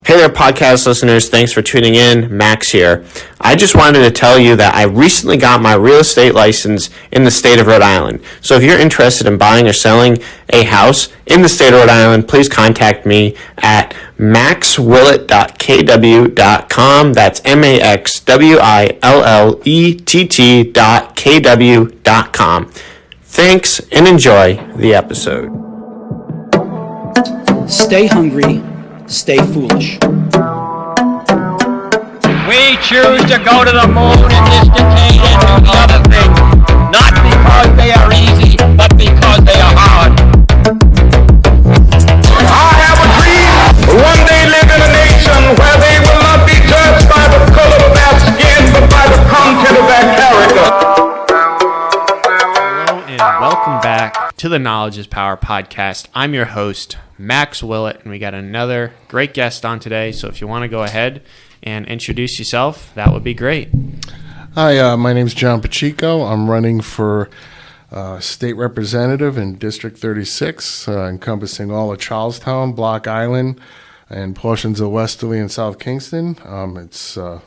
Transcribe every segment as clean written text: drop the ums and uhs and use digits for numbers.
Hey there, podcast listeners. Thanks for tuning in. Max here. I just wanted to tell you that I recently got my real estate license in the state of Rhode Island. So if you're interested in buying or selling a house in the state of Rhode Island, please contact me at maxwillett.kw.com. That's maxwillett.kw.com. Thanks and enjoy the episode. Stay hungry. Stay foolish. We choose to go to the moon in this decade and do the other thing, not because they are easy, but because they are hard. I have a dream one day live in a nation where they will not be judged by the color of their skin, but by the content of their character. Hello and welcome back to the Knowledge is Power podcast. I'm your host, Max Willett, and we got another great guest on today. So if you want to go ahead and introduce yourself, that would be great. Hi, my name is John Pacheco. I'm running for state representative in District 36, encompassing all of Charlestown, Block Island, and portions of Westerly and South Kingston. It's the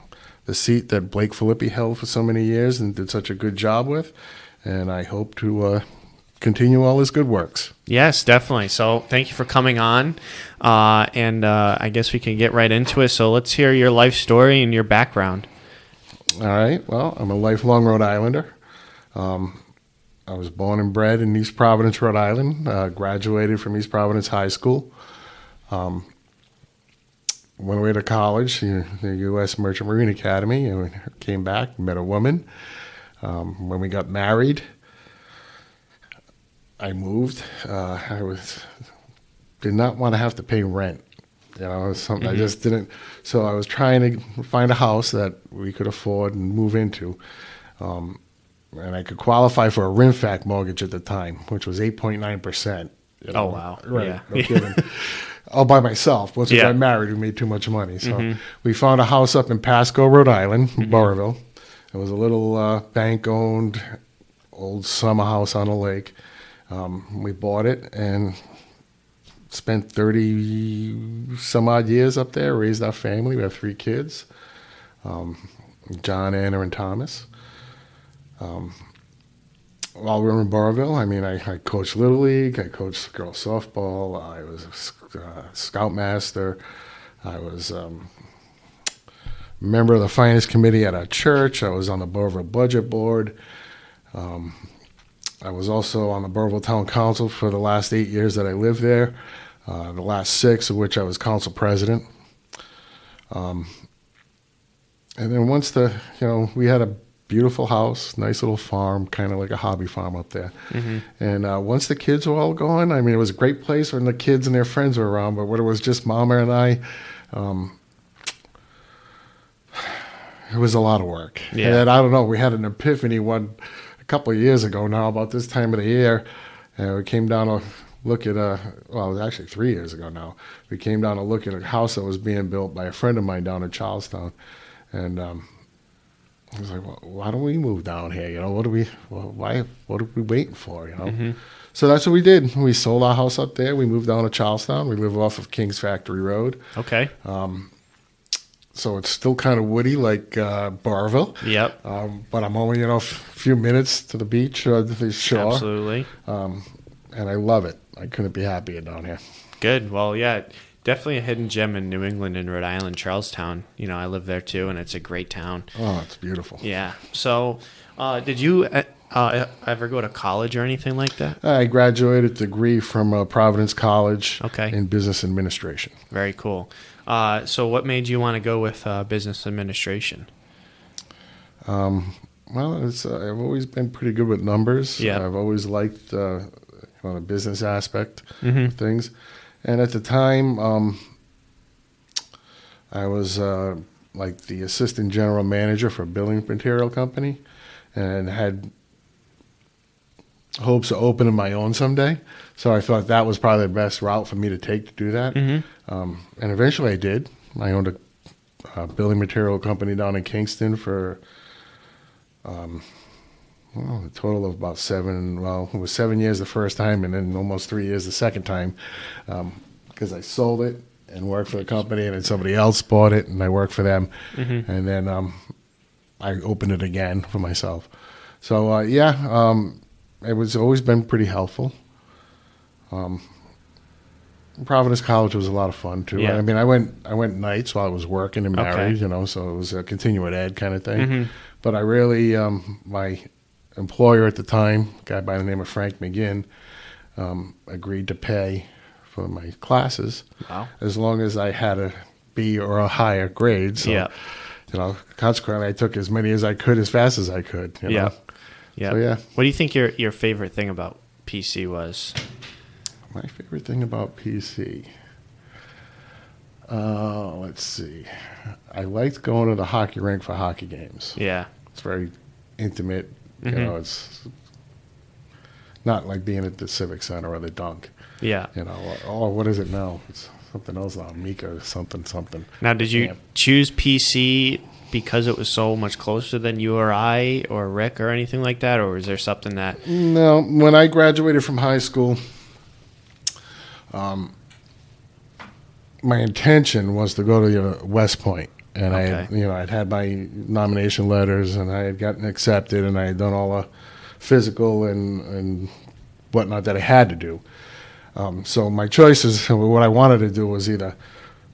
seat that Blake Filippi held for so many years and did such a good job with, and I hope to continue all his good works. Yes, definitely. So thank you for coming on, and I guess we can get right into it. So let's hear your life story and your background. All right. Well, I'm a lifelong Rhode Islander. I was born and bred in East Providence, Rhode Island. Graduated from East Providence High School. Went away to college, the U.S. Merchant Marine Academy, and came back, met a woman. When we got married, I moved. Did not want to have to pay rent. You know, it was something I just didn't. So I was trying to find a house that we could afford and move into. And I could qualify for a RINFAC mortgage at the time, which was 8.9%. Oh, wow. Right. Yeah. No kidding. All by myself. Once I got married, we made too much money. So we found a house up in Pacheco, Rhode Island, Burrillville. It was a little bank-owned old summer house on a lake. We bought it and spent 30 some odd years up there, raised our family. We have 3 kids, John, Anna, and Thomas. While we were in Burrillville, I mean, I coached Little League, I coached girls softball, I was a scoutmaster, I was a member of the finance committee at our church, I was on the Burrillville budget board. I was also on the Burrillville Town Council for the last 8 years that I lived there, the last 6 of which I was council president. And then once we had a beautiful house, nice little farm, kind of like a hobby farm up there. And once the kids were all gone, I mean, it was a great place when the kids and their friends were around, but when it was just Mama and I, it was a lot of work. Yeah. And I don't know, we had an epiphany a couple of years ago now, about this time of the year, and we came down to look at it was actually 3 years ago now. We came down to look at a house that was being built by a friend of mine down in Charlestown, and I was like, well, why don't we move down here? You know, what are we waiting for? You know, so that's what we did. We sold our house up there. We moved down to Charlestown. We live off of King's Factory Road. Okay. So it's still kind of woody like Burrillville. Yep. But I'm only, a few minutes to the beach or the shore. Absolutely. And I love it. I couldn't be happier down here. Good. Well, yeah, definitely a hidden gem in New England and Rhode Island, Charlestown. You know, I live there too, and it's a great town. Oh, it's beautiful. Yeah. So, did you ever go to college or anything like that? I graduated degree from Providence College Okay. in business administration. Very cool. So what made you want to go with business administration? Well, I've always been pretty good with numbers. Yeah. I've always liked the business aspect of things. And at the time, I was like the assistant general manager for a building material company and had hopes of opening my own someday. So I thought that was probably the best route for me to take to do that. And eventually I did. I owned a building material company down in Kingston for a total of about 7, it was 7 years the first time and then almost 3 years the second time, because I sold it and worked for the company, and then somebody else bought it, and I worked for them, and then I opened it again for myself. So it was always been pretty helpful. Providence College was a lot of fun too. Yeah. I mean, I went nights while I was working and married, Okay. So it was a continuing ed kind of thing. But I really, my employer at the time, a guy by the name of Frank McGinn, agreed to pay for my classes as long as I had a B or a higher grade. So, consequently, I took as many as I could as fast as I could. You know? Yeah. So, yeah. What do you think your favorite thing about PC was? My favorite thing about PC. Let's see. I liked going to the hockey rink for hockey games. Yeah. It's very intimate. It's not like being at the Civic Center or the Dunk. Yeah. What is it now? It's something else now. Mika something. Now, did you Yeah. choose PC because it was so much closer than URI or Rick or anything like that, or was there something that? No, when I graduated from high school, my intention was to go to West Point, and I'd had my nomination letters, and I had gotten accepted, and I had done all the physical and whatnot that I had to do. So my choices, what I wanted to do was either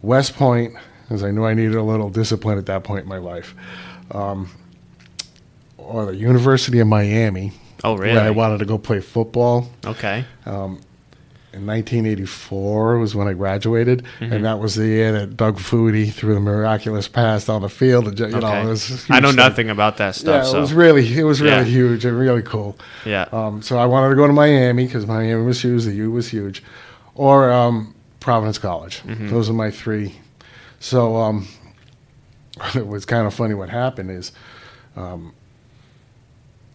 West Point, because I knew I needed a little discipline at that point in my life, or the University of Miami. Oh, really? Where I wanted to go play football. Okay. In 1984 was when I graduated, and that was the year that Doug Flutie threw the miraculous pass down the field. And, it was a huge I know thing. nothing about that stuff. Yeah, so. it was really Yeah. huge and really cool. Yeah. So I wanted to go to Miami because Miami was huge, the U was huge, or Providence College. Those are my three. So it was kind of funny. What happened is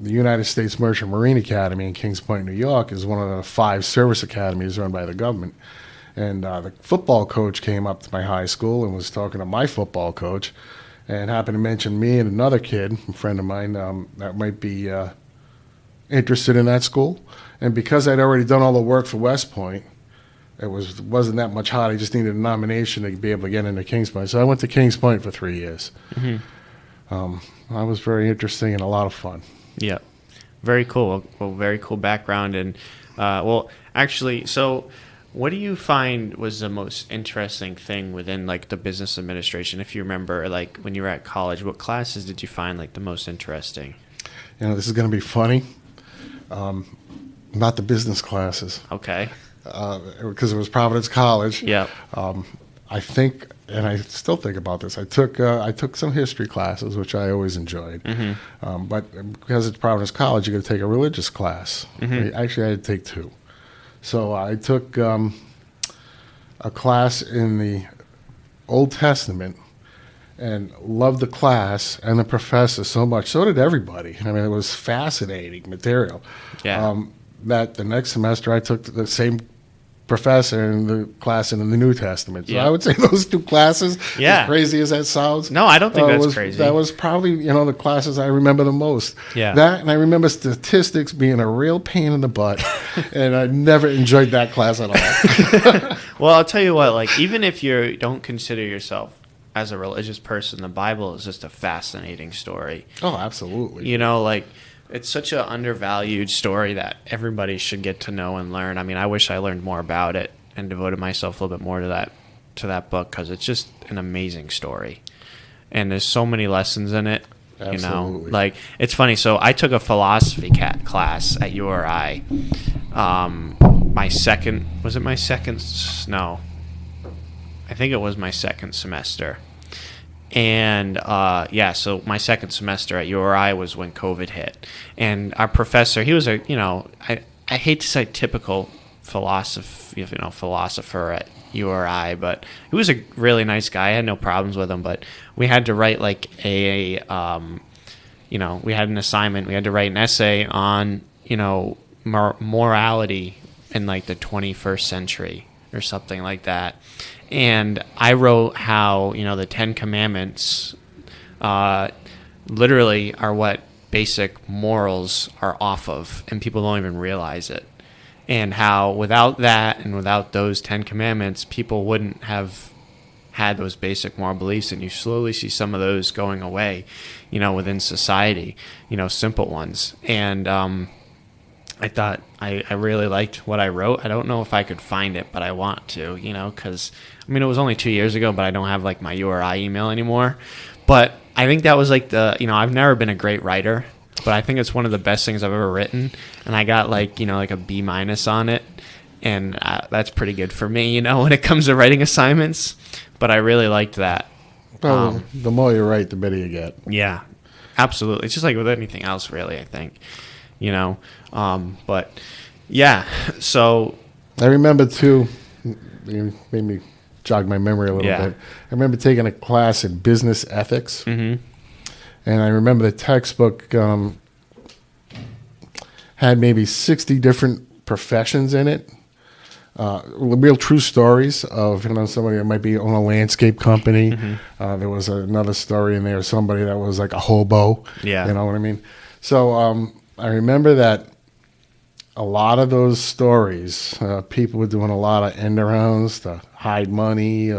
the United States Merchant Marine Academy in Kings Point, New York, is one of the 5 service academies run by the government. And the football coach came up to my high school and was talking to my football coach, and happened to mention me and another kid, a friend of mine, that might be interested in that school. And because I'd already done all the work for West Point, it wasn't that much hard. I just needed a nomination to be able to get into Kings Point. So I went to Kings Point for 3 years. That was very interesting and a lot of fun. Yeah. Very cool. Well, very cool background. And, actually, so what do you find was the most interesting thing within, like, the business administration? If you remember, like, when you were at college, what classes did you find, like, the most interesting? This is going to be funny. Not the business classes. Okay. Because it was Providence College. Yeah. I think, and I still think about this. I took some history classes, which I always enjoyed. But because it's Providence College, you got to take a religious class. Actually, I had to take 2. So I took a class in the Old Testament and loved the class and the professor so much. So did everybody. I mean, it was fascinating material. Yeah. That the next semester I took the same professor in the class in the New Testament. So Yeah. I would say those 2 classes, Yeah. as crazy as that sounds. No, I don't think that's crazy. That was probably, the classes I remember the most. Yeah. That, and I remember statistics being a real pain in the butt, and I never enjoyed that class at all. Well, I'll tell you what, like, even if you don't consider yourself as a religious person, the Bible is just a fascinating story. Oh, absolutely. It's such an undervalued story that everybody should get to know and learn. I mean, I wish I learned more about it and devoted myself a little bit more to that book, because it's just an amazing story. And there's so many lessons in it. Absolutely. Like, it's funny. So I took a philosophy class at URI. I think it was my second semester. And so my second semester at URI was when COVID hit, and our professor, he was I hate to say typical philosopher at URI, but he was a really nice guy. I had no problems with him, but we had to write like we had an assignment. We had to write an essay on morality in like the 21st century or something like that. And I wrote how, the 10 Commandments literally are what basic morals are off of, and people don't even realize it. and how without that and without those 10 commandments, people wouldn't have had those basic moral beliefs, and you slowly see some of those going away, within society, simple ones. And I thought I really liked what I wrote. I don't know if I could find it, but I want to, because, it was only 2 years ago, but I don't have, like, my URI email anymore. But I think that was, like, I've never been a great writer, but I think it's one of the best things I've ever written. And I got, like, like a B- on it. And that's pretty good for me, when it comes to writing assignments. But I really liked that. Well, the more you write, the better you get. Yeah, absolutely. It's just like with anything else, really, I think. But yeah, so I remember too, you made me jog my memory a little bit. I remember taking a class in business ethics, and I remember the textbook had maybe 60 different professions in it. Real true stories of somebody that might be on a landscape company. There was another story in there, somebody that was like a hobo. Yeah, you know what I mean. So I remember that a lot of those stories, people were doing a lot of end arounds to hide money,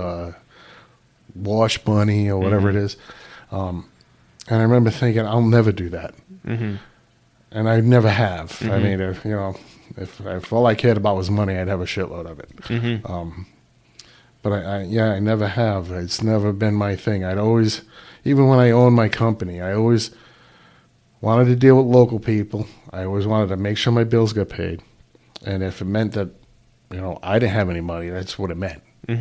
wash money, or whatever it is. And I remember thinking, I'll never do that, and I never have. I mean, if all I cared about was money, I'd have a shitload of it. But I never have. It's never been my thing. I'd always, even when I owned my company, I always wanted to deal with local people. I always wanted to make sure my bills got paid. And if it meant that, I didn't have any money, that's what it meant, I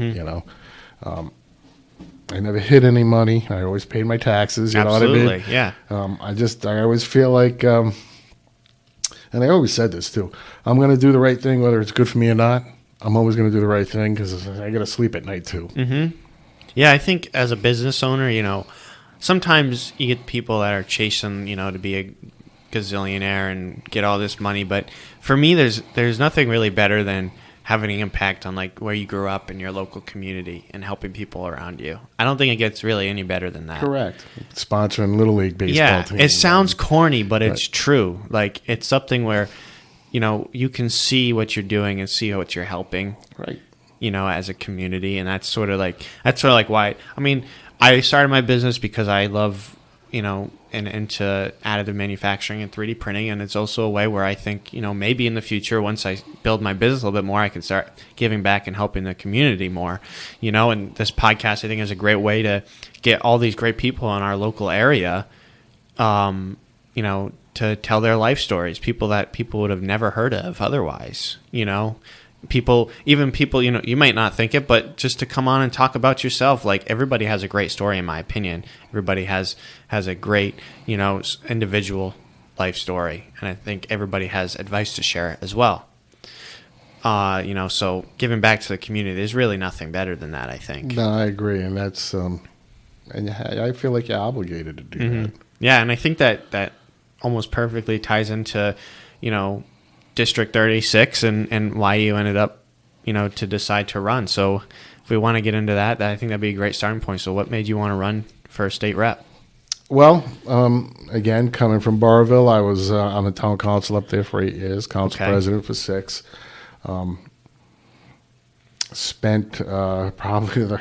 never hid any money. I always paid my taxes, you know what I mean? Yeah. I always feel like, and I always said this too, I'm going to do the right thing, whether it's good for me or not. I'm always going to do the right thing because I got to sleep at night too. Yeah, I think as a business owner, sometimes you get people that are chasing, to be a gazillionaire and get all this money. But for me, there's nothing really better than having an impact on like where you grew up in your local community and helping people around you. I don't think it gets really any better than that. Correct. Sponsoring Little League baseball team. It sounds corny, but it's true. Like it's something where, you can see what you're doing and see what you're helping. Right. As a community, and that's sort of like why. I mean, I started my business because I love, and into additive manufacturing and 3D printing, and it's also a way where I think, maybe in the future, once I build my business a little bit more, I can start giving back and helping the community more, and this podcast, I think, is a great way to get all these great people in our local area, to tell their life stories, people that people would have never heard of otherwise, people, you might not think it, but just to come on and talk about yourself. Like everybody has a great story, in my opinion. Everybody has a great, individual life story. And I think everybody has advice to share as well. So giving back to the community, there's really nothing better than that, I think. No, I agree. And that's, and I feel like you're obligated to do that. Yeah. And I think that almost perfectly ties into, District 36 and why you ended up, to decide to run. So if we want to get into that, I think that'd be a great starting point. So what made you want to run for a state rep? Well, again, coming from Burrillville, I was on the town council up there for 8 years, council president for 6. Spent probably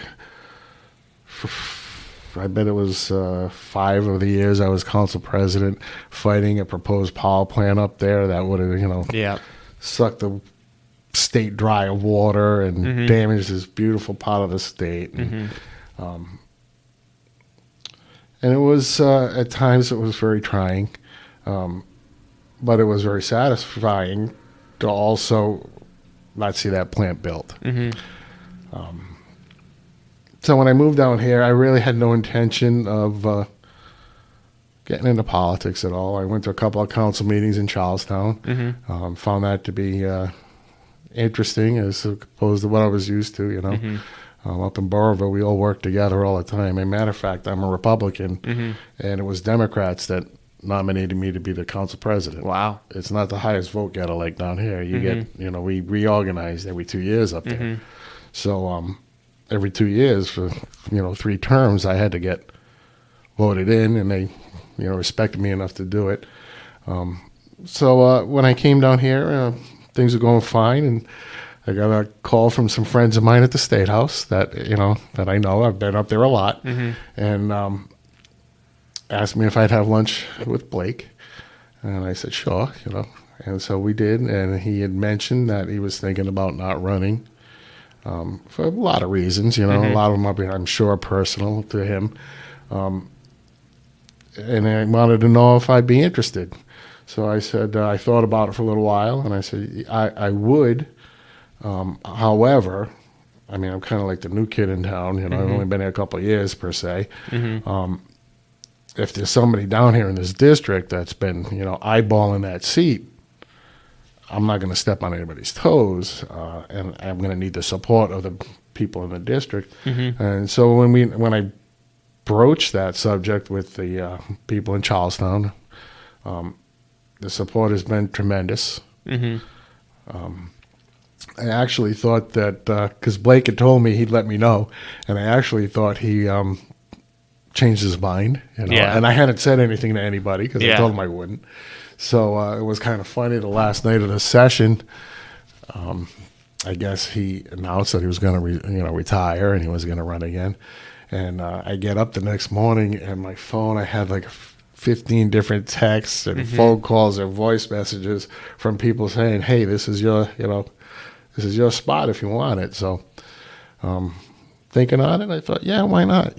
I bet it was 5 of the years I was council president fighting a proposed power plant up there that would have, sucked the state dry of water and damaged this beautiful part of the state. And, and it was, at times it was very trying, but it was very satisfying to also not see that plant built. So when I moved down here, I really had no intention of getting into politics at all. I went to a couple of council meetings in Charlestown. Found that to be interesting as opposed to what I was used to, up in Burrillville, we all work together all the time. As a matter of fact, I'm a Republican, and it was Democrats that nominated me to be the council president. Wow. It's not the highest vote getter like down here. You get, we reorganize every 2 years up there. So, every 2 years for 3 terms, I had to get voted in, and they respected me enough to do it. So when I came down here, things were going fine, and I got a call from some friends of mine at the State House that I know. I've been up there a lot, and asked me if I'd have lunch with Blake, and I said sure, and so we did. And he had mentioned that he was thinking about not running for a lot of reasons. A lot of them are, I'm sure, personal to him. And I wanted to know if I'd be interested. So I said, I thought about it for a little while, and I said, I would. However, I mean, I'm kind of like the new kid in town. I've only been here a couple of years, per se. If there's somebody down here in this district that's been, eyeballing that seat, I'm not going to step on anybody's toes, and I'm going to need the support of the people in the district. And so when I broached that subject with the people in Charlestown, the support has been tremendous. I actually thought that because Blake had told me he'd let me know, and I actually thought he changed his mind. And I hadn't said anything to anybody because I told him I wouldn't. So it was kind of funny. The last night of the session, I guess he announced that he was going to retire and he was going to run again. And I get up the next morning, and my phone, I had like 15 different texts and phone calls and voice messages from people saying, "Hey, this is your spot if you want it." So, thinking on it, I thought, yeah, why not?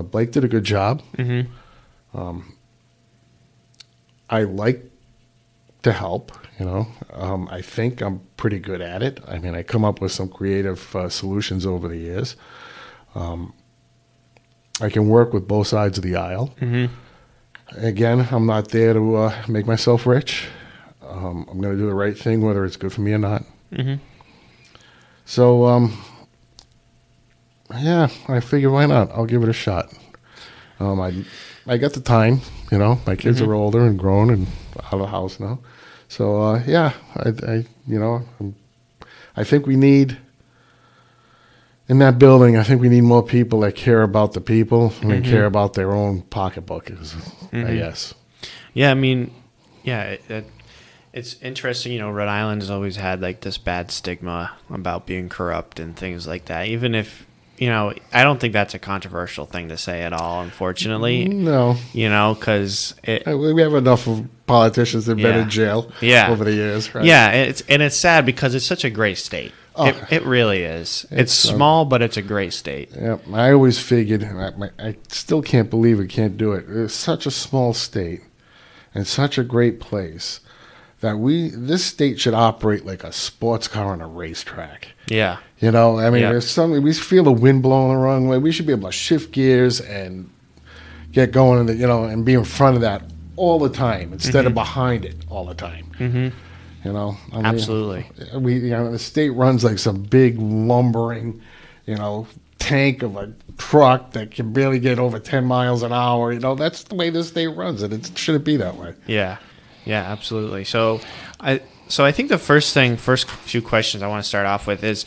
Blake did a good job. I like to help. I think I'm pretty good at it. I mean, I come up with some creative solutions over the years. I can work with both sides of the aisle. Again, I'm not there to make myself rich. I'm going to do the right thing, whether it's good for me or not. So, yeah, I figured, why not? I'll give it a shot. I got the time. My kids are older and grown and out of the house now. So, yeah, I think we need. In that building, I think we need more people that care about the people and care about their own pocketbook, I guess. Yeah, I mean, it's interesting. Rhode Island has always had like this bad stigma about being corrupt and things like that. Even if, I don't think that's a controversial thing to say at all, unfortunately. No. Because we have enough of politicians that have been in jail over the years, right? Yeah, it's sad because it's such a great state. Oh, it really is. It's small, but it's a great state. Yeah, I always figured, and I still can't believe we can't do it. It's such a small state and such a great place that this state should operate like a sports car on a racetrack. Yeah. There's something, we feel the wind blowing the wrong way. We should be able to shift gears and get going, and be in front of that all the time instead of behind it all the time. Absolutely. The state runs like some big lumbering, tank of a truck that can barely get over 10 miles an hour. That's the way this state runs, and it shouldn't be that way. Yeah, absolutely. So I think the first few questions I want to start off with is,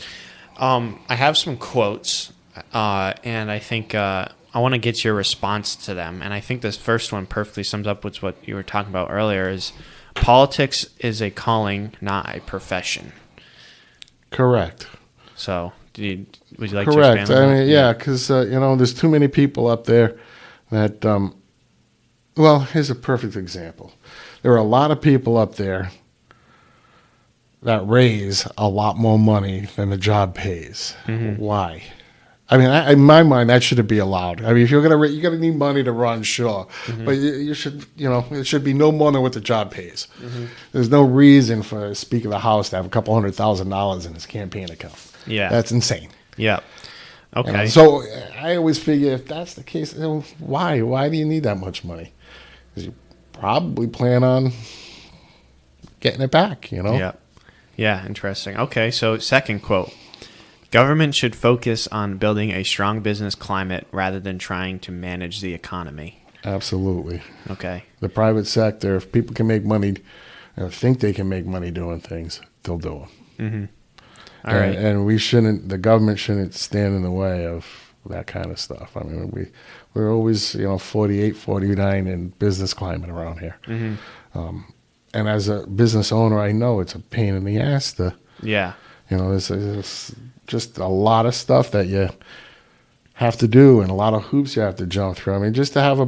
I have some quotes, and I think I want to get your response to them. And I think this first one perfectly sums up with what you were talking about earlier is, politics is a calling, not a profession. Correct. So, would you like to expand on that? Yeah, because, there's too many people up there that, here's a perfect example. There are a lot of people up there that raise a lot more money than the job pays. Why? I mean, in my mind, that shouldn't be allowed. I mean, if you're you're gonna need money to run, sure, but you should, it should be no more than what the job pays. There's no reason for a Speaker of the House to have a couple $100,000 in his campaign account. Yeah, that's insane. Yeah. Okay. So I always figure if that's the case, why? Why do you need that much money? Because you probably plan on getting it back. Yeah. Yeah. Interesting. Okay. So second quote. Government should focus on building a strong business climate rather than trying to manage the economy. Absolutely. Okay. The private sector, if people can make money, or think they can make money doing things, they'll do them. All right. And the government shouldn't stand in the way of that kind of stuff. I mean, we're always, 48, 49 in business climate around here. and as a business owner, I know it's a pain in the ass to, Yeah. there's just a lot of stuff that you have to do and a lot of hoops you have to jump through. I mean, just to have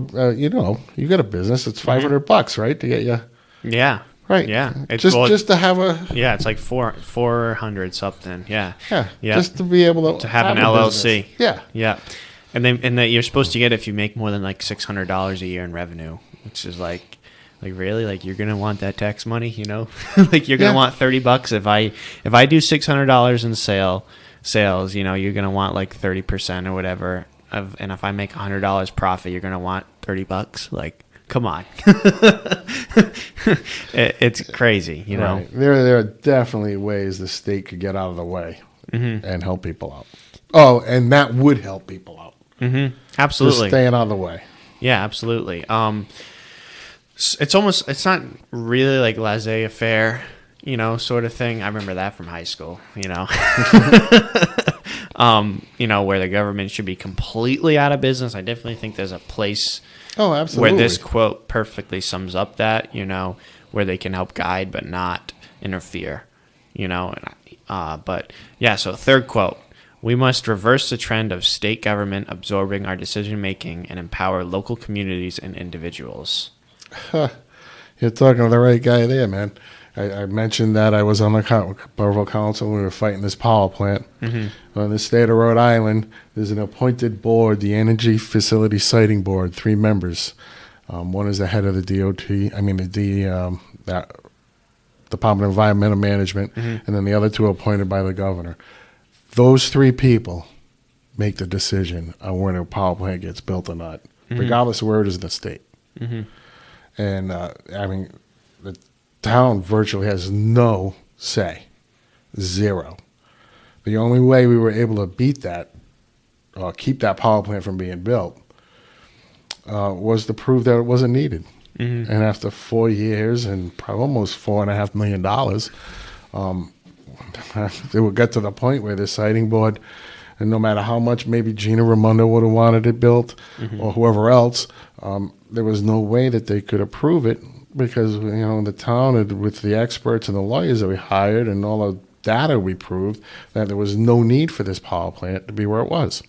you got a business, it's $500, right? To get you, Yeah. right. Yeah. Just to have yeah, it's like 400 something. Yeah. yeah, Yeah. just to be able To have an a LLC. business. Yeah. Yeah. And that you're supposed to get if you make more than like $600 a year in revenue, which is like really, like you're gonna want that tax money, like you're gonna want $30 if I do $600 in sales, you're gonna want like 30% or whatever and if I make $100 profit, you're gonna want $30. Like, come on. It's crazy, Right. There are definitely ways the state could get out of the way and help people out. Oh, and that would help people out. Absolutely. Just staying out of the way. Yeah, absolutely. It's not really like laissez-faire, sort of thing. I remember that from high school, where the government should be completely out of business. I definitely think there's a place Oh, absolutely. where this quote perfectly sums up that, where they can help guide but not interfere, but yeah, so third quote. We must reverse the trend of state government absorbing our decision-making and empower local communities and individuals. You're talking to the right guy there, man. I mentioned that I was on the Burrillville Council when we were fighting this power plant. In the state of Rhode Island, there's an appointed board, the Energy Facility Siting Board, 3 members. One is the head of the that Department of Environmental Management, and then the other 2 appointed by the governor. Those 3 people make the decision on when a power plant gets built or not, regardless of where it is in the state. And, the town virtually has no say. 0. The only way we were able to beat that, or keep that power plant from being built, was to prove that it wasn't needed. And after 4 years and almost $4.5 million, it would get to the point where the siting board, and no matter how much maybe Gina Raimondo would have wanted it built, or whoever else, there was no way that they could approve it because, the town, with the experts and the lawyers that we hired and all the data we proved, that there was no need for this power plant to be where it was.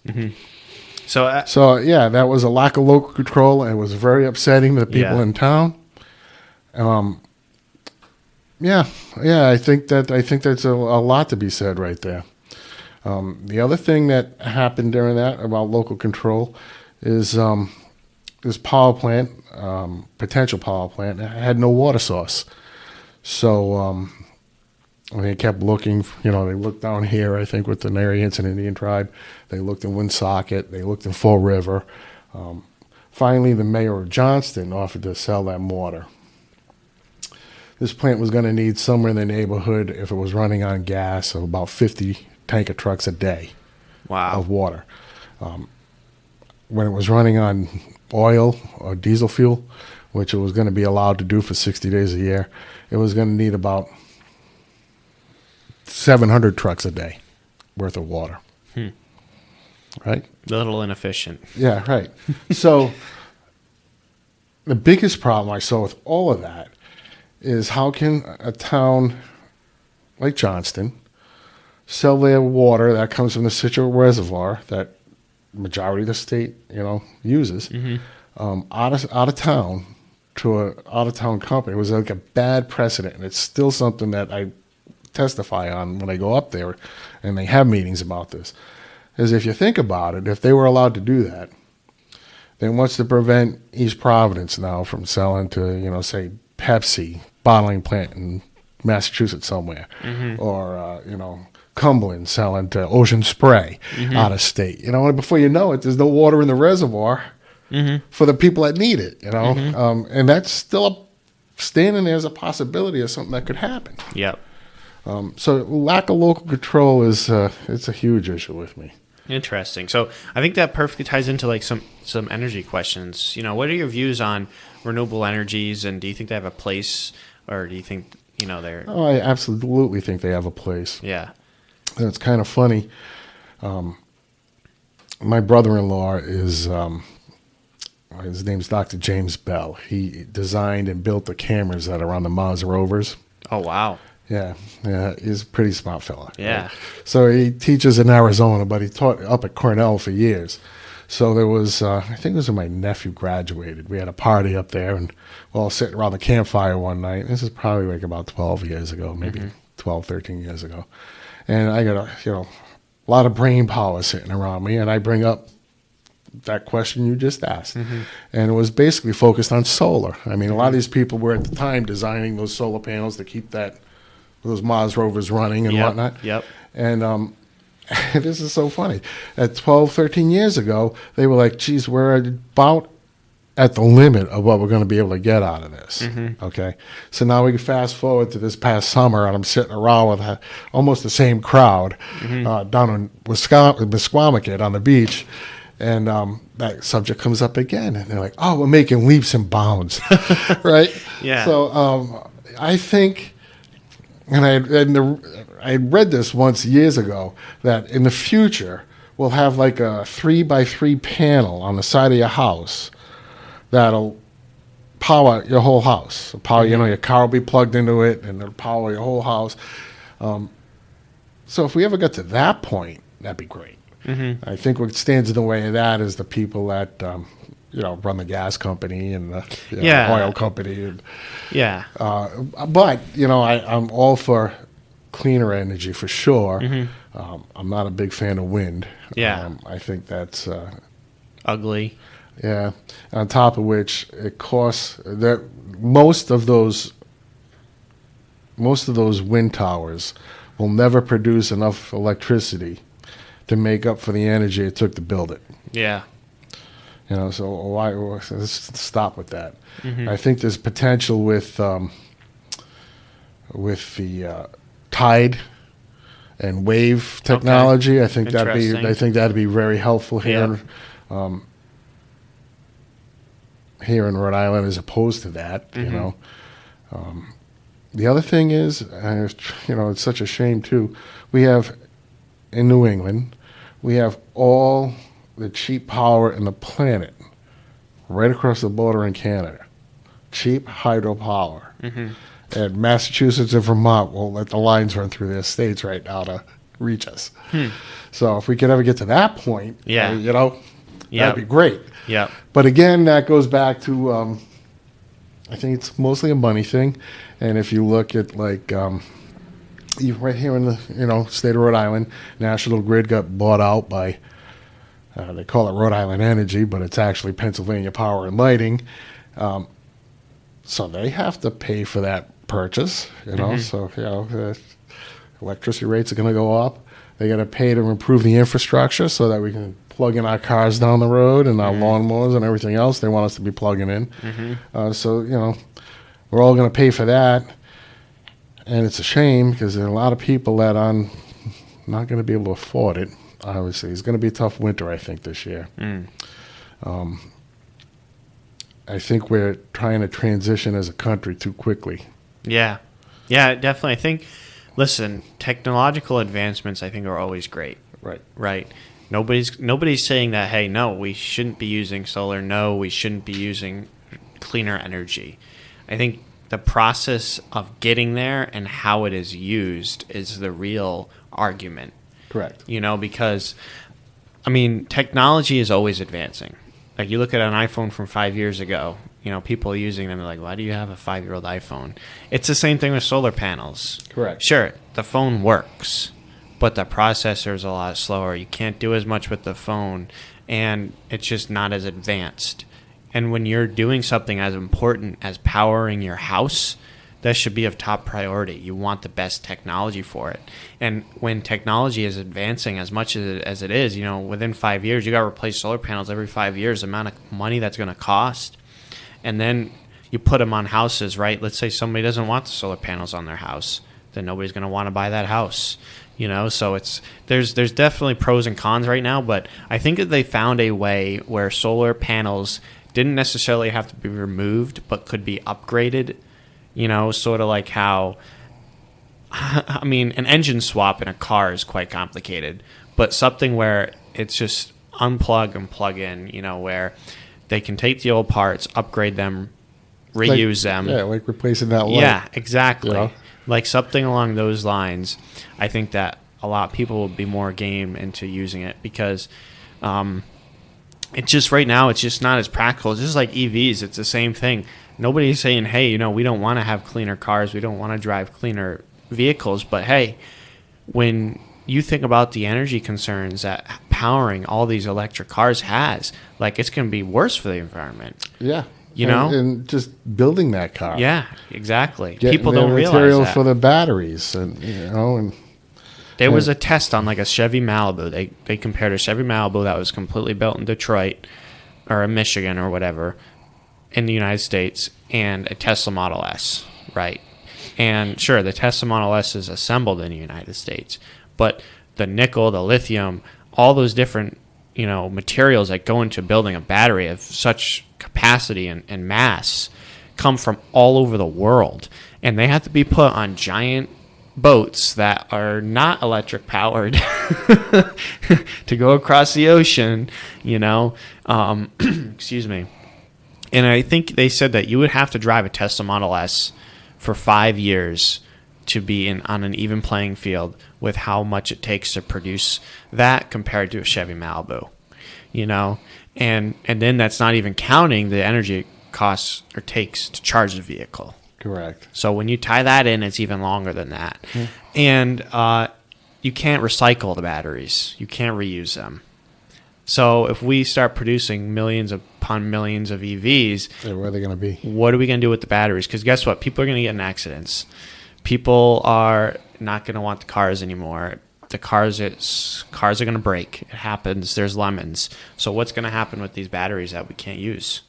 So yeah, that was a lack of local control, and it was very upsetting to the people in town. I think that's a lot to be said right there. The other thing that happened during that about local control is this power plant, potential power plant, had no water source. So they kept looking, they looked down here, I think, with the Narragansett Indian tribe. They looked in Woonsocket. They looked in Fall River. Finally, the mayor of Johnston offered to sell them water. This plant was going to need somewhere in the neighborhood, if it was running on gas, of about 50 tanker trucks a day of water. When it was running on oil or diesel fuel, which it was going to be allowed to do for 60 days a year, it was going to need about 700 trucks a day worth of water. Right? A little inefficient. Yeah, right. So the biggest problem I saw with all of that is how can a town like Johnston sell their water that comes from the Situate Reservoir that majority of the state, uses, out of town to a out of town company? It was like a bad precedent, and it's still something that I testify on when I go up there and they have meetings about this. Is if you think about it, if they were allowed to do that, then what's to prevent East Providence now from selling to, say, Pepsi bottling plant in Massachusetts somewhere, or Cumberland selling to Ocean Spray out of state? Before you know it, there's no water in the reservoir for the people that need it. And that's still standing there as a possibility of something that could happen. Yep. So lack of local control is it's a huge issue with me. Interesting. So I think that perfectly ties into like some energy questions. What are your views on renewable energies, and do you think they have a place, or do you think they're? Oh, I absolutely think they have a place. Yeah. And it's kind of funny. My brother-in-law is his name's Dr. James Bell. He designed and built the cameras that are on the Mars rovers. Oh, wow. Yeah, he's a pretty smart fella. Yeah. Right? So he teaches in Arizona, but he taught up at Cornell for years. So there was, I think it was when my nephew graduated. We had a party up there, and we're all sitting around the campfire one night. This is probably like about 12 years ago, maybe 12, 13 years ago. And I got a lot of brain power sitting around me, and I bring up that question you just asked. And it was basically focused on solar. I mean, a lot of these people were at the time designing those solar panels to keep those Mars rovers running and whatnot. Yep. And this is so funny. At 12, 13 years ago, they were like, geez, we're about at the limit of what we're going to be able to get out of this. Okay. So now we can fast forward to this past summer, and I'm sitting around with almost the same crowd down in Wisquamicut on the beach. And that subject comes up again. And they're like, oh, we're making leaps and bounds. Right? Yeah. So I think... And I read this once years ago, that in the future we'll have like a 3x3 panel on the side of your house that'll power your whole house. Power, your car will be plugged into it, and it'll power your whole house. So if we ever got to that point, that'd be great. I think what stands in the way of that is the people that run the gas company and the oil company. And, but, I'm all for cleaner energy for sure. I'm not a big fan of wind. I think that's... ugly. Yeah. On top of which, it costs... Most of those wind towers will never produce enough electricity to make up for the energy it took to build it. Yeah. So why? Let's stop with that. I think there's potential with the tide and wave technology. I think that'd be very helpful here. Here in Rhode Island, as opposed to that, The other thing is, it's such a shame too. We have in New England, we have all the cheap power in the planet right across the border in Canada. Cheap hydropower. And Massachusetts and Vermont won't let the lines run through their states right now to reach us. So if we could ever get to that point, that'd be great. Yeah. But again, that goes back to, I think it's mostly a money thing. And if you look at right here in the state of Rhode Island, National Grid got bought out by... they call it Rhode Island Energy, but it's actually Pennsylvania Power and Lighting. So they have to pay for that purchase, So, electricity rates are going to go up. They got to pay to improve the infrastructure so that we can plug in our cars down the road and our lawnmowers and everything else they want us to be plugging in. So, we're all going to pay for that. And it's a shame because there are a lot of people that are not going to be able to afford it. Obviously, it's going to be a tough winter, I think, this year. I think we're trying to transition as a country too quickly. Yeah, definitely. I think, listen, technological advancements, I think, are always great. Right. Nobody's saying that, hey, no, we shouldn't be using solar. No, we shouldn't be using cleaner energy. I think the process of getting there and how it is used is the real argument. Correct. Because, technology is always advancing. Like, you look at an iPhone from 5 years ago, people using them are like, why do you have a 5-year-old iPhone? It's the same thing with solar panels. Correct. Sure, the phone works, but the processor is a lot slower. You can't do as much with the phone, and it's just not as advanced. And when you're doing something as important as powering your house, that should be of top priority. You want the best technology for it. And when technology is advancing as much as it is, within 5 years, you got to replace solar panels every 5 years, the amount of money that's going to cost. And then you put them on houses, right? Let's say somebody doesn't want the solar panels on their house. Then nobody's going to want to buy that house. So there's definitely pros and cons right now, but I think that they found a way where solar panels didn't necessarily have to be removed, but could be upgraded. Sort of like how, an engine swap in a car is quite complicated, but something where it's just unplug and plug in, where They can take the old parts, upgrade them, reuse them. Yeah, like replacing that light. Yeah, exactly. You know? Like something along those lines. I think that a lot of people will be more game into using it because it's just right now it's just not as practical. It's just like EVs. It's the same thing. Nobody's saying, hey, you know, we don't want to have cleaner cars. We don't want to drive cleaner vehicles. But hey, when you think about the energy concerns that powering all these electric cars has, like it's going to be worse for the environment. Yeah. You know? And just building that car. Yeah, exactly. Getting People the don't realize materials that. for the batteries, and There was a test on like a Chevy Malibu. They compared a Chevy Malibu that was completely built in Detroit or in Michigan or whatever in the United States and a Tesla Model S, right? And sure, the Tesla Model S is assembled in the United States, but the nickel, the lithium, all those different, you know, materials that go into building a battery of such capacity and mass come from all over the world, and they have to be put on giant boats that are not electric powered to go across the ocean, you know. Excuse me. And I think they said that you would have to drive a Tesla Model S for 5 years to be on an even playing field with how much it takes to produce that compared to a Chevy Malibu, you know. And then that's not even counting the energy it costs or takes to charge the vehicle. correct. So when you tie that in, it's even longer than that. And you can't recycle the batteries. You can't reuse them. So if we start producing millions upon millions of EVs, Where are they going to be? what are we going to do with the batteries? Because guess what? People are going to get in accidents. People are not going to want the cars anymore. The cars are going to break. It happens. There's lemons. So what's going to happen with these batteries that we can't use?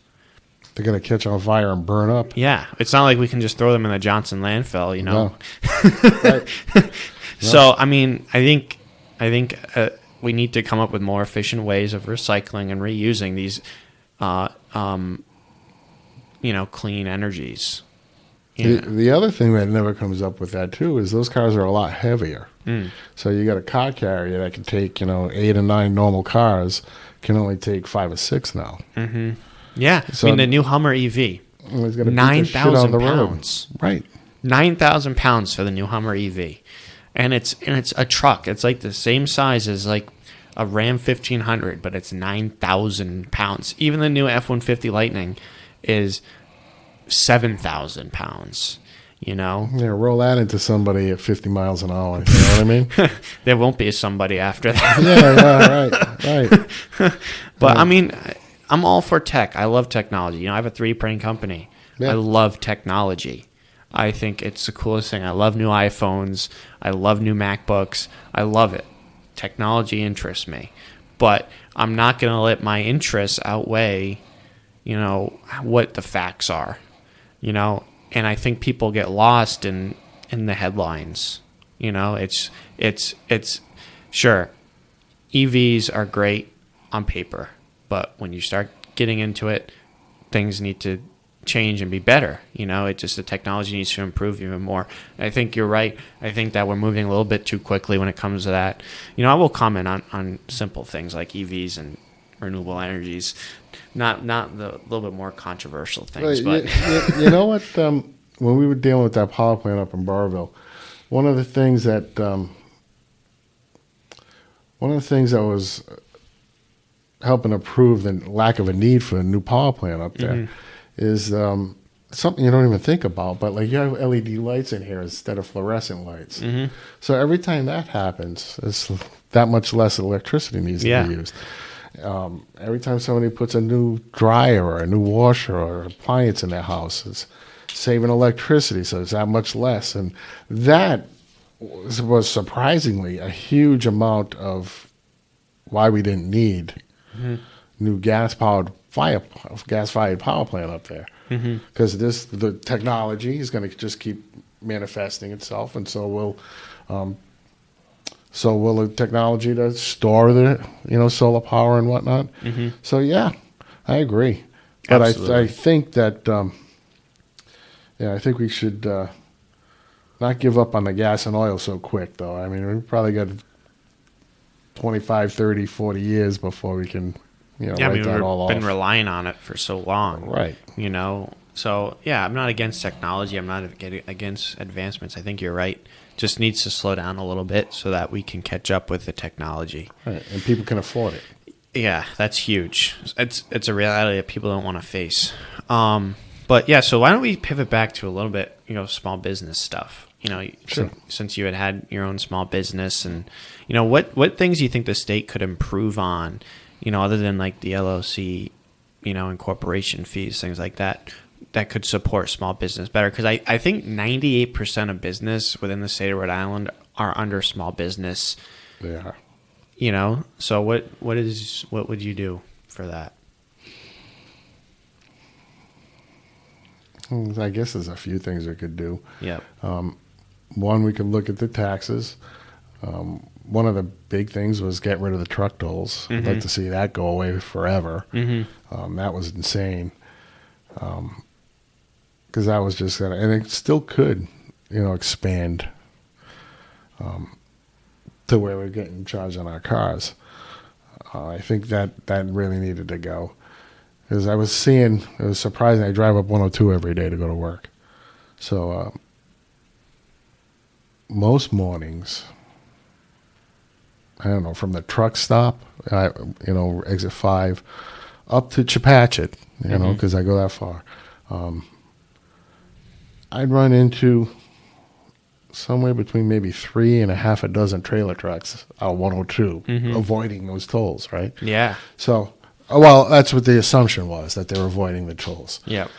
They're going to catch on fire and burn up. Yeah, it's not like we can just throw them in the Johnson landfill, you know. No. Right. So I mean, I think we need to come up with more efficient ways of recycling and reusing these, clean energies. The other thing that never comes up with that too is those cars are a lot heavier. So you got a car carrier that can take 8 or 9 normal cars, can only take 5 or 6 now. Yeah, So- I mean the new Hummer EV, It's gonna beat the shit on 9,000 the road. pounds. Right. 9,000 pounds for the new Hummer EV, and it's a truck. It's like the same size as like a Ram 1500, but it's 9,000 pounds. Even the new F-150 Lightning is 7,000 pounds. You know, Yeah, roll that into somebody at 50 miles an hour. You know what I mean? there won't be somebody after that. Right. But I mean, I'm all for tech. I love technology. You know, I have a 3D printing company. Yeah. I love technology. I think it's the coolest thing. I love new iPhones. I love new MacBooks. I love it. Technology interests me. But I'm not going to let my interests outweigh, what the facts are. And I think people get lost in the headlines. It's sure, EVs are great on paper. But when you start getting into it, things need to change and be better. The technology needs to improve even more. I think you're right. I think that we're moving a little bit too quickly when it comes to that. I will comment on simple things like EVs and renewable energies, not the little bit more controversial things. Right. But You know what? When we were dealing with that power plant up in Burrillville, one of the things that was helping to prove the lack of a need for a new power plant up there is something you don't even think about. But like you have LED lights in here instead of fluorescent lights. So every time that happens, it's that much less electricity needs to be used. Every time somebody puts a new dryer or a new washer or appliance in their house, it's saving electricity, so it's that much less. And that was surprisingly a huge amount of why we didn't need new gas-fired power plant up there, because the technology is going to just keep manifesting itself, and so will the technology to store the solar power and whatnot. So yeah, I agree, but I think that I think we should not give up on the gas and oil so quick, though. I mean, we probably got 25, 30, 40 years before we can Yeah, I write mean, that we've all been off. relying on it for so long. Right. So, yeah, I'm not against technology. I'm not against advancements. I think you're right. Just needs to slow down a little bit so that we can catch up with the technology. Right. And people can afford it. Yeah, that's huge. It's a reality that people don't want to face. But, yeah, so why don't we pivot back to a little bit, small business stuff. Sure. Since you had your own small business and, what things do you think the state could improve on, other than like the LLC, incorporation fees, things like that could support small business better? Because I think 98% of business within the state of Rhode Island are under small business. They are. So what would you do for that? I guess there's a few things we could do. Yep. One, we could look at the taxes. One of the big things was get rid of the truck tolls. I'd like to see that go away forever. That was insane. Because that was just and it still could, expand to where we're getting charged on our cars. I think that really needed to go. Because I was seeing, it was surprising. I drive up 102 every day to go to work. So most mornings, I don't know, from the truck stop, exit 5, up to Chepachet, because I go that far. I'd run into somewhere between maybe 3 and a half a dozen trailer trucks out 102, avoiding those tolls, right? Yeah. So, well, that's what the assumption was, that they were avoiding the tolls. Yep.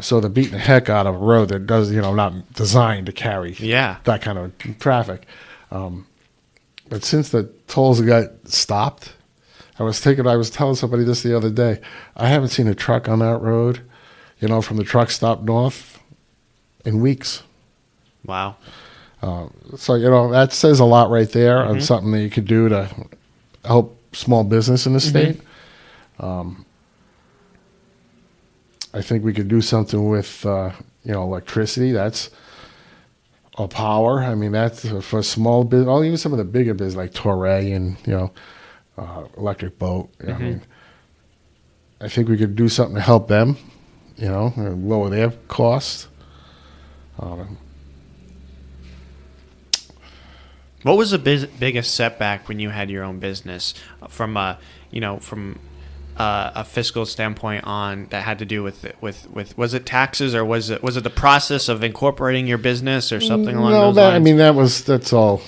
So they're beating the heck out of a road that does, not designed to carry that kind of traffic. But since the tolls got stopped, I was telling somebody this the other day. I haven't seen a truck on that road, from the truck stop north in weeks. Wow. So, that says a lot right there on something that you could do to help small business in the state. I think we could do something with, electricity. That's a power. I mean, that's for small business. Or even some of the bigger business like Torrey and, Electric Boat. I mean, I think we could do something to help them, and lower their costs. What was the biggest setback when you had your own business from a fiscal standpoint on that had to do with was it taxes or was it the process of incorporating your business or something along those lines? I mean that's all.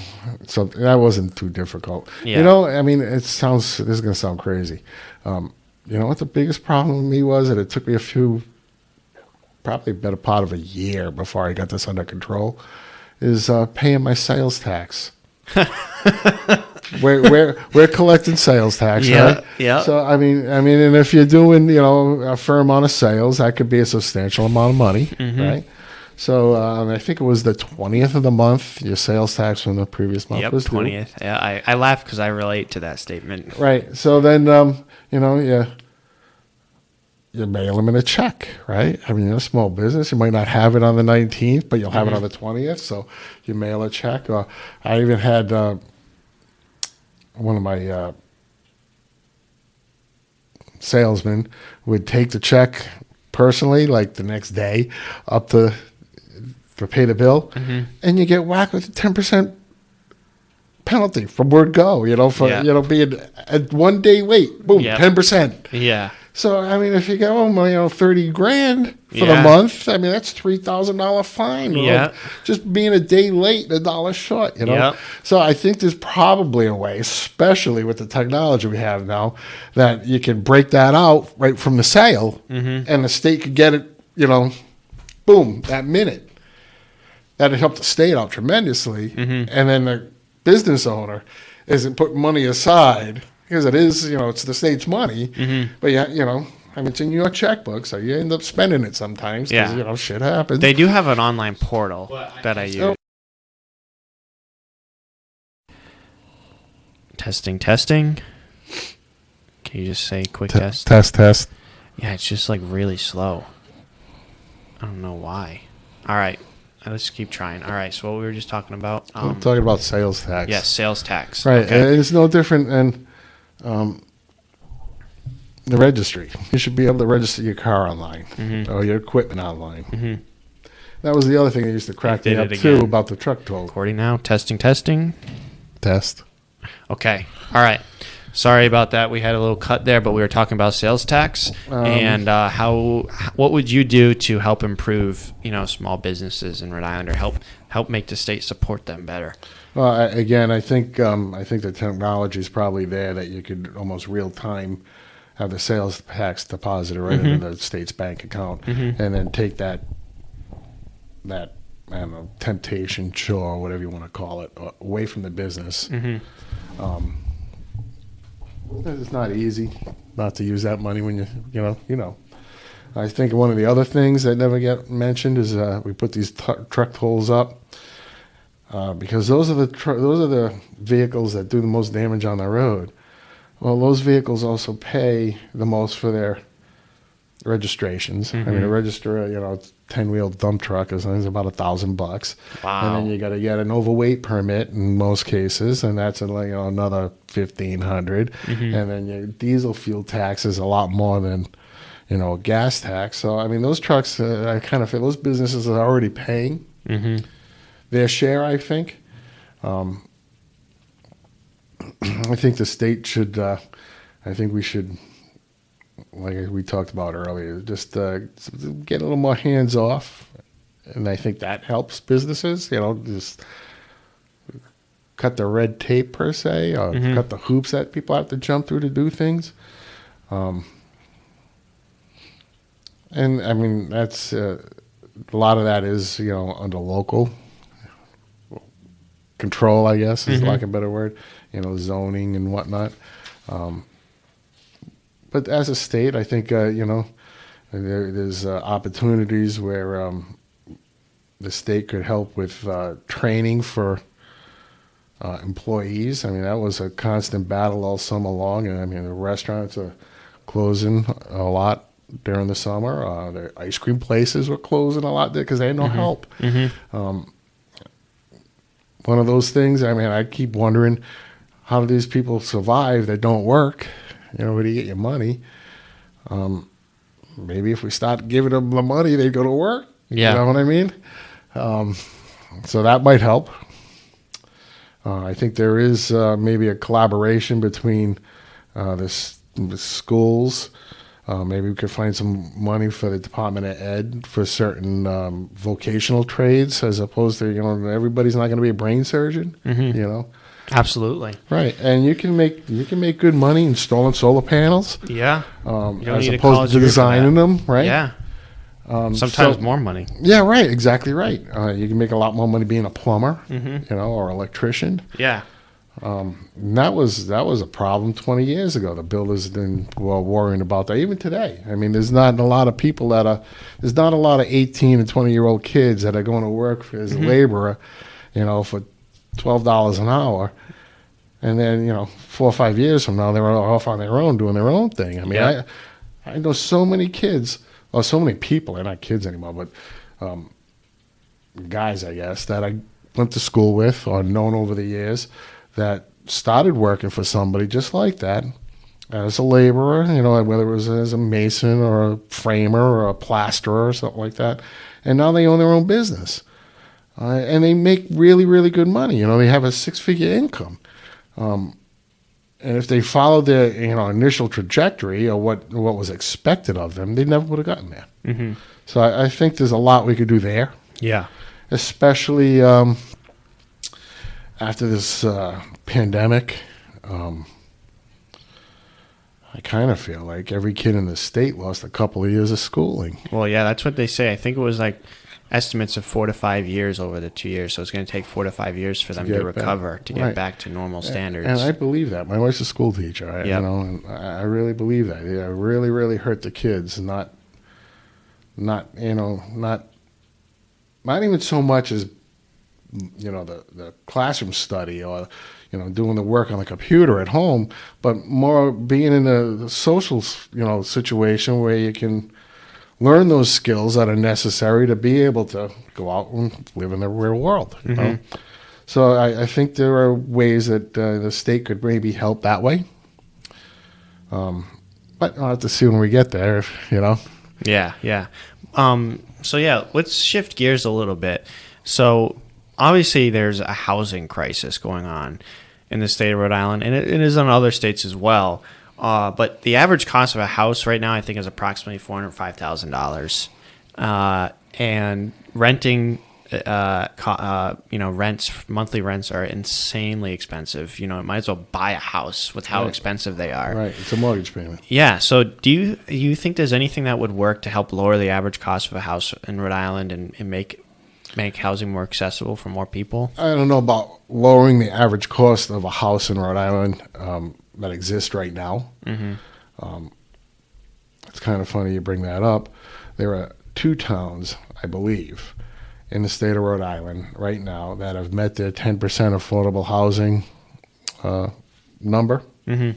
So that wasn't too difficult. Yeah. I mean this is going to sound crazy. What the biggest problem with me was that it took me probably a better part of a year before I got this under control, is paying my sales tax. We're collecting sales tax, right? Yeah. So I mean, and if you're doing, a fair amount of sales, that could be a substantial amount of money, right? So I think it was the 20th of the month. Your sales tax from the previous month was due. 20th. Yeah, I laugh because I relate to that statement. Right. So then, you mail them in a check, right? I mean, you're a small business. You might not have it on the 19th, but you'll have it on the 20th. So you mail a check. I even had one of my salesmen would take the check personally, like the next day, up to pay the bill, and you get whacked with a 10% penalty from word go. Being a 1 day late, boom, 10%. Yeah. So, I mean, if you go, $30,000 for the month, I mean, that's $3,000 fine. Yeah. Just being a day late, $1 short, Yep. So I think there's probably a way, especially with the technology we have now, that you can break that out right from the sale and the state could get it, boom, that minute. That'd help the state out tremendously. And then the business owner isn't putting money aside, because it is, it's the state's money, but I mean, it's in your checkbook, so you end up spending it sometimes because, shit happens. They do have an online portal that I use. Testing. Can you just say quick test? Test. Yeah, it's just like really slow. I don't know why. All right. Let's keep trying. All right, so what we were just talking about? We're talking about sales tax. Yes, sales tax. Right, Okay. and it's no different than the registry. You should be able to register your car online or your equipment online. That was the other thing that used to crack me did up it too again. about the truck toll Recording now. Testing. test. Okay. All right. Sorry about that. We had a little cut there, but we were talking about sales tax and what would you do to help improve, small businesses in Rhode Island, or help make the state support them better? Well, I think the technology is probably there that you could almost real time have the sales tax deposited right into the state's bank account, and then take that I don't know, temptation, chore, whatever you want to call it, away from the business. It's not easy not to use that money when you know. I think one of the other things that never get mentioned is we put these truck tolls up because those are the vehicles that do the most damage on the road. Well, those vehicles also pay the most for their registrations. I mean, to register a 10-wheel dump truck is about $1,000. Wow. And then you got to get an overweight permit in most cases, and that's another $1,500. And then your diesel fuel tax is a lot more than a gas tax. So I mean, those trucks, I kind of feel those businesses are already paying their share. I think. I think the state should. I think we should, like we talked about earlier, just get a little more hands off, and I think that helps businesses. Just cut the red tape per se, or cut the hoops that people have to jump through to do things. And I mean, that's a lot of that is under local control, I guess is like a better word. Zoning and whatnot. But as a state, I think there's opportunities where the state could help with training for employees. I mean, that was a constant battle all summer long, and I mean the restaurants are closing a lot during the summer. The ice cream places were closing a lot there because they had no help. One of those things. I mean, I keep wondering, how do these people survive that don't work? Where do you get your money? Maybe if we start giving them the money, they go to work. Yeah. You know what I mean? So that might help. I think there is maybe a collaboration between the schools. Maybe we could find some money for the Department of Ed for certain vocational trades, as opposed to everybody's not going to be a brain surgeon. Absolutely. Right, and you can make good money installing solar panels. Yeah. As opposed to designing them, right? Yeah. Sometimes more money. Yeah, right. Exactly right. You can make a lot more money being a plumber, or electrician. Yeah. And that was a problem 20 years ago. The builders were worrying about that. Even today, I mean, there's not a lot of people there's not a lot of 18 and 20-year-old kids that are going to work as a laborer, for $12 an hour, and then 4 or 5 years from now they're off on their own doing their own thing. I mean, I know so many kids, or so many people. They're not kids anymore, but guys, I guess, that I went to school with or known over the years that started working for somebody just like that as a laborer. Whether it was as a mason or a framer or a plasterer or something like that, and now they own their own business. And they make really, really good money. They have a 6-figure income. And if they followed their initial trajectory or what was expected of them, they never would have gotten there. So I think there's a lot we could do there. Yeah. Especially after this pandemic. I kind of feel like every kid in the state lost a couple of years of schooling. Well, yeah, that's what they say. I think it was like estimates of 4 to 5 years over the 2 years. So it's going to take 4 to 5 years for them to recover, to get back to normal standards. And I believe that. My wife's a school teacher, and I really believe that. It really, really hurt the kids. Not even so much as the classroom study or doing the work on the computer at home, but more being in the social situation where you can learn those skills that are necessary to be able to go out and live in the real world. So I think there are ways that the state could maybe help that way. but I'll have to see when we get there, you know. Yeah, yeah. So yeah, let's shift gears a little bit. So obviously there's a housing crisis going on in the state of Rhode Island, and it is in other states as well. But the average cost of a house right now, I think, is approximately $405,000. And renting, monthly rents are insanely expensive. You might as well buy a house with how expensive they are. Right, it's a mortgage payment. Yeah. So do you think there's anything that would work to help lower the average cost of a house in Rhode Island and make housing more accessible for more people? I don't know about lowering the average cost of a house in Rhode Island that exists right now. Mm-hmm. It's kind of funny you bring that up. There are 2 towns, I believe, in the state of Rhode Island right now that have met their 10% affordable housing number. Mm-hmm.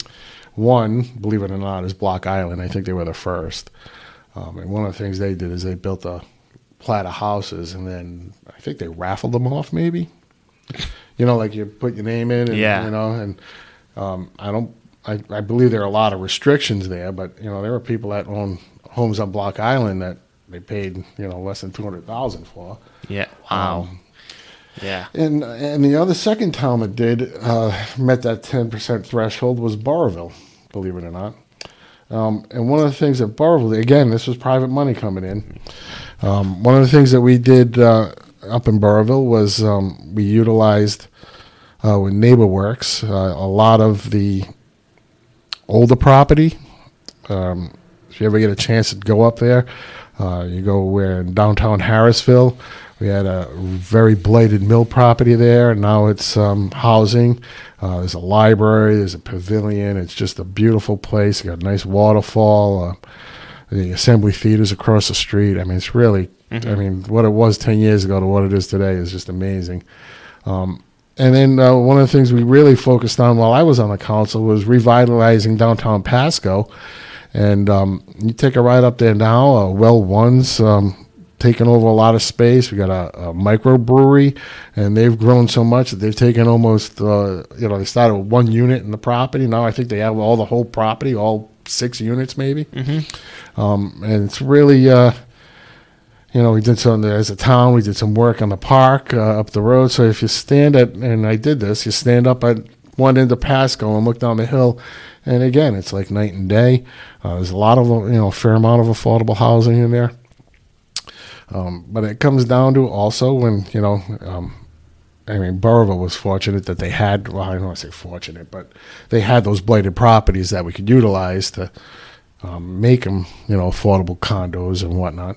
One, believe it or not, is Block Island. I think they were the first. And one of the things they did is they built a plat of houses, and then I think they raffled them off, maybe. Like you put your name in, and I believe there are a lot of restrictions there, but there are people that own homes on Block Island that they paid less than $200,000 for. Yeah. Wow. Yeah. And the other second town that did met that 10% threshold was Burrillville, believe it or not. And one of the things at Burrillville, again, this was private money coming in. One of the things that we did up in Burrillville was we utilized with NeighborWorks a lot of the older property. If you ever get a chance to go up there, you go where in downtown Harrisville. We had a very blighted mill property there, and now it's housing. There's a library, there's a pavilion. It's just a beautiful place. You got a nice waterfall. The Assembly Theater's across the street. I mean, it's really, what it was 10 years ago to what it is today is just amazing. And then one of the things we really focused on while I was on the council was revitalizing downtown Pacheco. And you take a ride up there now, Well One's taken over a lot of space. We got a microbrewery, and they've grown so much that they've taken almost, they started with 1 unit in the property. Now I think they have the whole property, all 6 units maybe. Mm-hmm. And it's really, we did some, as a town, we did some work on the park up the road. So if you stand and I did this, you stand up at one end of Pacheco and look down the hill, and again, it's like night and day. There's a lot of, a fair amount of affordable housing in there. But it comes down to also when, Burrillville was fortunate that they had, well, I don't want to say fortunate, but they had those blighted properties that we could utilize to make them, affordable condos and whatnot.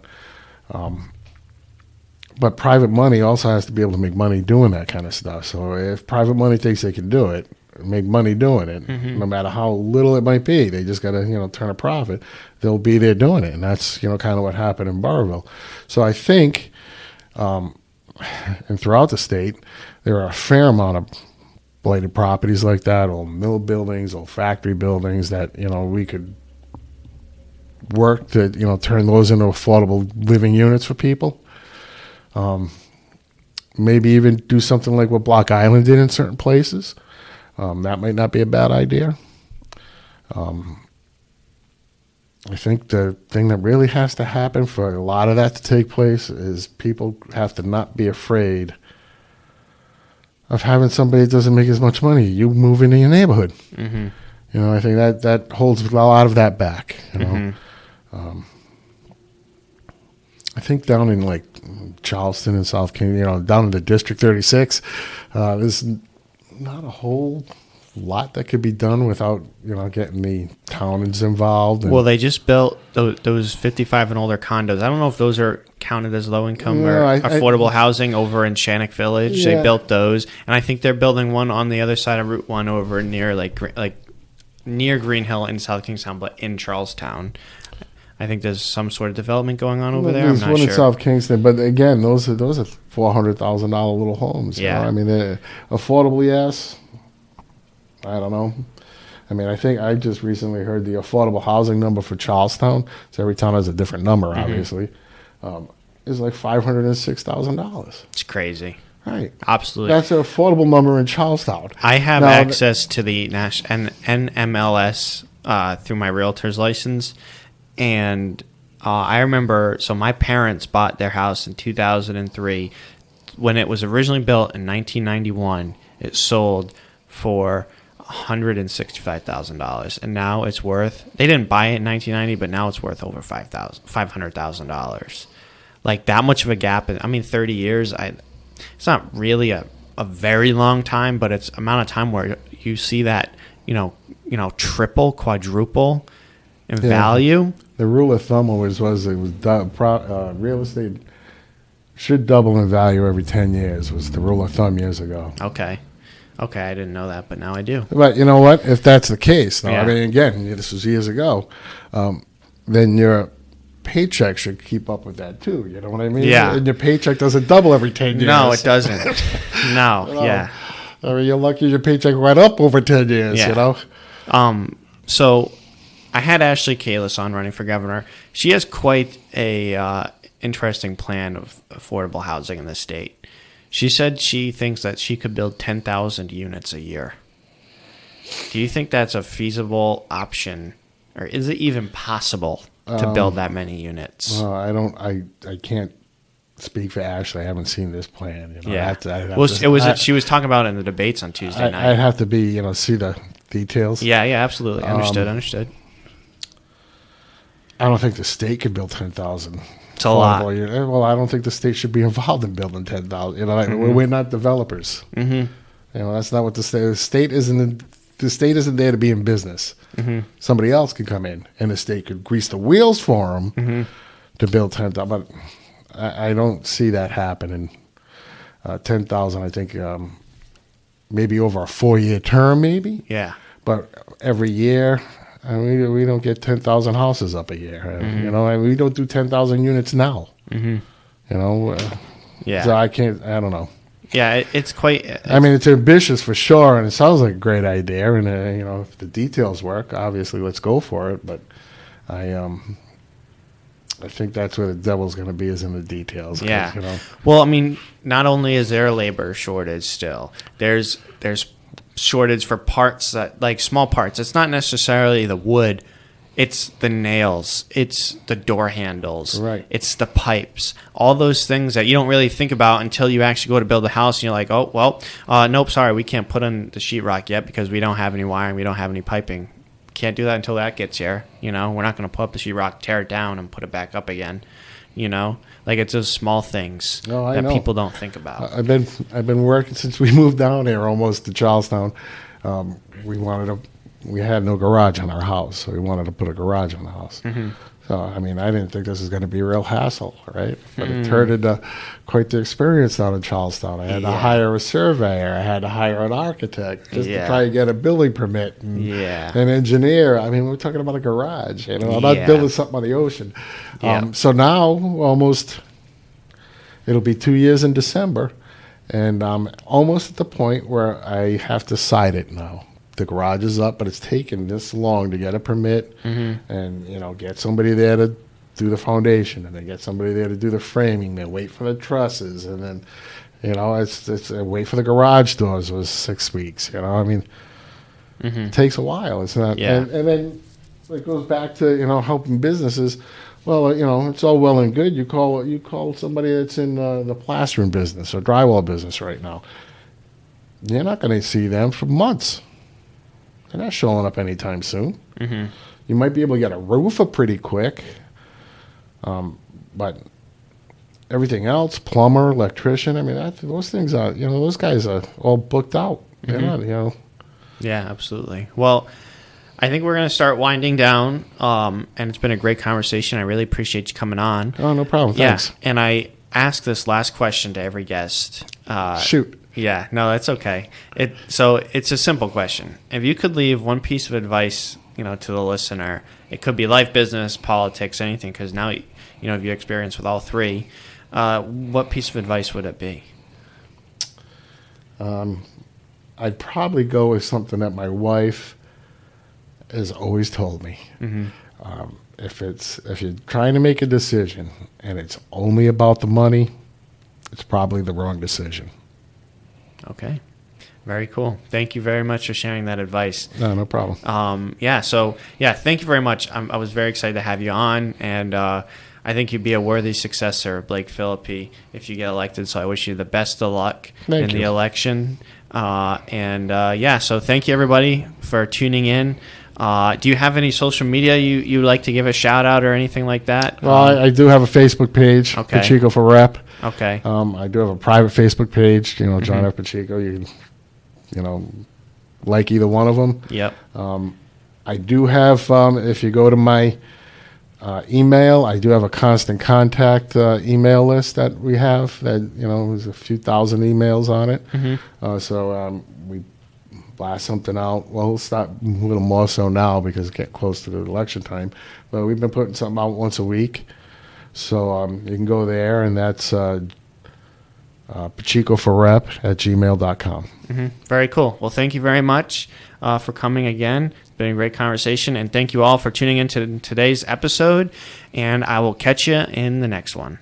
But private money also has to be able to make money doing that kind of stuff. So if private money thinks they can do it, make money doing it, no matter how little it might be, they just got to, turn a profit. They'll be there doing it. And that's, kind of what happened in Burrillville. So I think, and throughout the state, there are a fair amount of blighted properties like that, old mill buildings, old factory buildings that, we could work to, turn those into affordable living units for people. Maybe even do something like what Block Island did in certain places. That might not be a bad idea. I think the thing that really has to happen for a lot of that to take place is people have to not be afraid of having somebody that doesn't make as much money. You move into your neighborhood. Mm-hmm. I think that holds a lot of that back. Mm-hmm. I think down in like Charlestown and South Kingston, down in the District 36, there's not a whole lot that could be done without getting the towns involved. Well, they just built those 55 and older condos. I don't know if those are counted as low income or affordable housing over in Shannock Village. Yeah. They built those, and I think they're building one on the other side of Route 1 over near near Green Hill in South Kingstown, but in Charlestown. I think there's some sort of development going on over there. There's I'm not one sure. in South Kingston, but again, those are $400,000 little homes. Yeah. I mean, affordable, yes. I don't know. I mean, I think I just recently heard the affordable housing number for Charlestown. So every town has a different number, obviously. Is like $506,000. It's crazy. Right. Absolutely. That's an affordable number in Charlestown. I have access to the NMLS through my realtor's license. And I remember, so my parents bought their house in 2003. When it was originally built in 1991, it sold for $165,000, and now it's worth. They didn't buy it in 1990, but now it's worth over $500,000. Like that much of a gap. I mean, 30 years. It's not really a very long time, but it's amount of time where you see that triple, quadruple in value. The rule of thumb always was real estate should double in value every 10 years. Was the rule of thumb years ago. Okay, I didn't know that, but now I do. But you know what? If that's the case, now, Yeah. I mean, again, this was years ago, then your paycheck should keep up with that too. You know what I mean? Yeah. And your paycheck doesn't double every 10 years. No, it doesn't. No, yeah. I mean, you're lucky your paycheck went up over 10 years, Yeah. you know? So I had Ashley Kalis on running for governor. She has quite a interesting plan of affordable housing in the state. She said she thinks that she could build 10,000 units a year. Do you think that's a feasible option, or is it even possible to build that many units? Well, I can't speak for Ashley. I haven't seen this plan. You know? Yeah. I'd have Well, to- she was talking about it in the debates on Tuesday I'd night. have to see the details. Yeah, absolutely. Understood. I don't think the state could build 10,000. It's a lot. Well, I don't think the state should be involved in building 10,000. You know, we're not developers. Mm-hmm. You know, that's not what the state. The state isn't there to be in business. Mm-hmm. Somebody else could come in, and the state could grease the wheels for them to build 10,000. But I don't see that happening. 10,000, I think, maybe over a 4-year term, maybe. Yeah. But every year, I mean, we don't get 10,000 houses up a year. You know, and we don't do 10,000 units now. You know, Yeah. so I don't know. Yeah, it's quite. I mean, it's ambitious for sure, and it sounds like a great idea. And you know, if the details work, obviously, let's go for it. But I think that's where the devil's going to be, is in the details. 'Cause, Yeah. you know, Well, I mean, not only is there a labor shortage still, there's shortage for parts like small parts. It's not necessarily the wood. It's the nails. It's the door handles. Right. It's the pipes. All those things that you don't really think about until you actually go to build a house and you're like, oh, well, nope, sorry, we can't put in the sheetrock yet because we don't have any wiring. We don't have any piping. Can't do that until that gets here. You know, we're not going to put up the sheetrock, tear it down, and put it back up again. You know, like it's those small things that people don't think about. I've been working since we moved down here, almost to Charlestown. We had no garage on our house, so we wanted to put a garage on the house. So, I mean, I didn't think this was going to be a real hassle, right? But it turned into quite the experience down in Charlestown. I had to hire a surveyor. I had to hire an architect just to try and get a building permit and an engineer. I mean, we're talking about a garage. You know, I'm not building something on the ocean. So now, almost, it'll be 2 years in December, and I'm almost at the point where I have to site it now. The garage is up, but it's taken this long to get a permit and, you know, get somebody there to do the foundation, and then get somebody there to do the framing, then wait for the trusses, and then, you know, it's wait for the garage doors was 6 weeks, you know. I mean, it takes a while. It's not, and then it goes back to, you know, helping businesses. Well, you know, it's all well and good. You call somebody that's in the plastering business or drywall business right now. You're not going to see them for months. They're not showing up anytime soon. You might be able to get a roofer pretty quick, but everything else, plumber, electrician, I mean, those things are, you know, those guys are all booked out. They're not, you know. Yeah, absolutely. Well, I think we're going to start winding down, and it's been a great conversation. I really appreciate you coming on. Oh, no problem. Thanks. Yeah, and I ask this last question to every guest. Shoot. Yeah, no, that's okay. So it's a simple question. If you could leave one piece of advice, you know, to the listener, it could be life, business, politics, anything, because now, you know, you experience with all three. What piece of advice would it be? I'd probably go with something that my wife has always told me. If you're trying to make a decision and it's only about the money, it's probably the wrong decision. Okay. Very cool. Thank you very much for sharing that advice. No problem. Thank you very much. I was very excited to have you on, and I think you'd be a worthy successor of Blake Philippi if you get elected. So I wish you the best of luck in the election. So thank you, everybody, for tuning in. Do you have any social media you like to give a shout out or anything like that? Well, I do have a Facebook page, Okay. Pacheco for Rep. Okay. I do have a private Facebook page, John F. Pacheco. You can, like either one of them. Yep. I do have, if you go to my email, I do have a constant contact email list that we have that, there's a few thousand emails on it. So we blast something out. Well, we'll start a little more so now because it's getting close to the election time. But we've been putting something out once a week. So you can go there, and that's pachecoforrep@gmail.com. Very cool. Well, thank you very much for coming again. It's been a great conversation, and thank you all for tuning in to today's episode, and I will catch you in the next one.